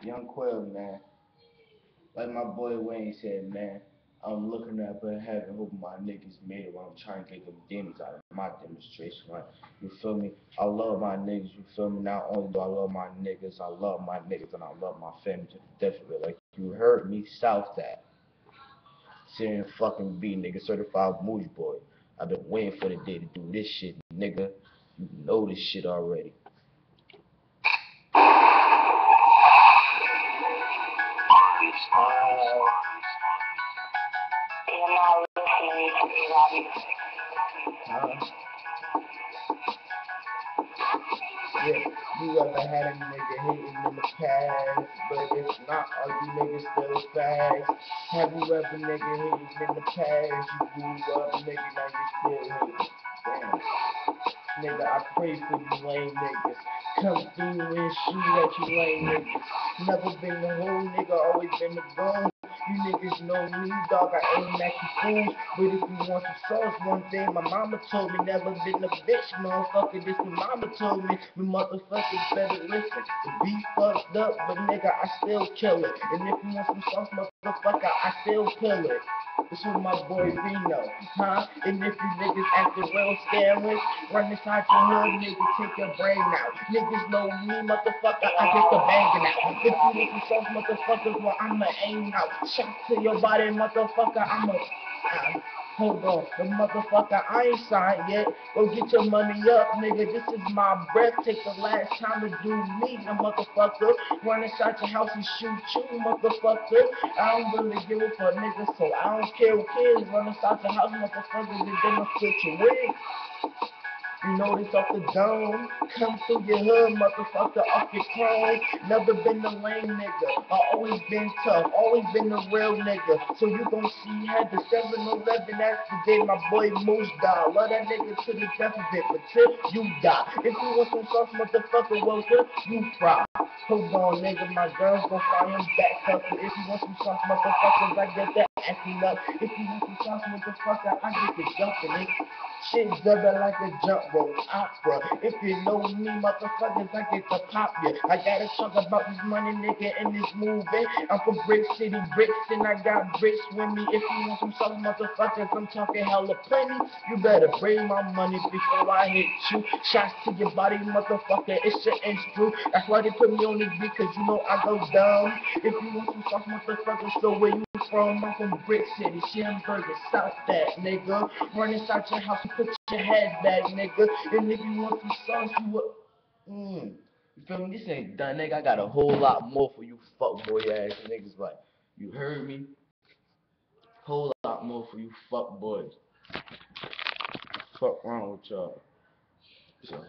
Young Quill, man. Like my boy Wayne said, man, I'm looking up in heaven, hoping my niggas made it while I'm trying to get them demons out of my demonstration. Like, you feel me? I love my niggas, you feel me? Not only do I love my niggas, I love my niggas and I love my family to the death of it. Like, you heard me, South that. Sitting fucking B, nigga, certified Moody boy. I've been waiting for the day to do this shit, nigga. You know this shit already. You're now listening to B-Robbie. Yeah, you ever had a nigga hating in the past, but if not, all you niggas still fast. Have you ever nigga hating in the past? You grew up, nigga, now you still hating. Damn. Nigga, I pray for you lame niggas. Come through and shoot at you lame niggas. Never been the whole nigga, always been the gun. You niggas know me, dog, I aim at you fools. But if you want some sauce, one thing my mama told me, never been a bitch, motherfucker, this what mama told me. The motherfuckers better listen. The beat fucked up, but nigga, I still kill it. And if you want some sauce, motherfucker, I still kill it. This is my boy Vino, huh? And if you niggas acting real scandalous, run inside your hood, nigga, take your brain out. Niggas know me, motherfucker, I get the banging out. If you need some sauce, motherfuckers, well, I'ma aim out. Shot to your body, motherfucker, I'ma... Hold on, the motherfucker, I ain't signed yet. Go get your money up, nigga. This is my breath. Take the last time to do me, the motherfucker. Run inside your house and shoot you, motherfucker. I don't really give a fuck, nigga, so I don't care who cares. Run inside your house, motherfuckers, and then I'll split your wig. You know this off the dome. Come through your hood, motherfucker, off your chrome. Never been the lame nigga. I always been tough, always been the real nigga. So you gon' see had the 7-Eleven, that's the day my boy Moose died. Love that nigga to the death of it, but till you die. If you want some sauce, motherfucker, well, till you fry. Hold on, nigga, my girls gon' fly him back, sucker. If you want some sauce, motherfuckers, I get that acting up. If you want some sauce, motherfucker, I get the jumping it. Shit double like a jump rope opera. If you know me, motherfuckers, I get to pop ya. I gotta talk about this money, nigga, in this movie. I'm from Brick City, bricks, and I got bricks with me. If you want some sauce, motherfuckers, I'm talking hella plenty. You better bring my money before I hit you. Shots to your body, motherfucker, it's your inch through. That's why they put me on this beat, cause you know I go dumb. If you want some sauce, motherfuckers, so where you from? I'm from Brick City, Shamburger, South that, nigga. Run inside your house and put your head back, nigga. And if you want some sauce, you will. You feel me? This ain't done, nigga. I got a whole lot more for you fuckboy ass niggas. Like, you heard me? Whole lot more for you fuck boys. Fuck wrong with y'all. So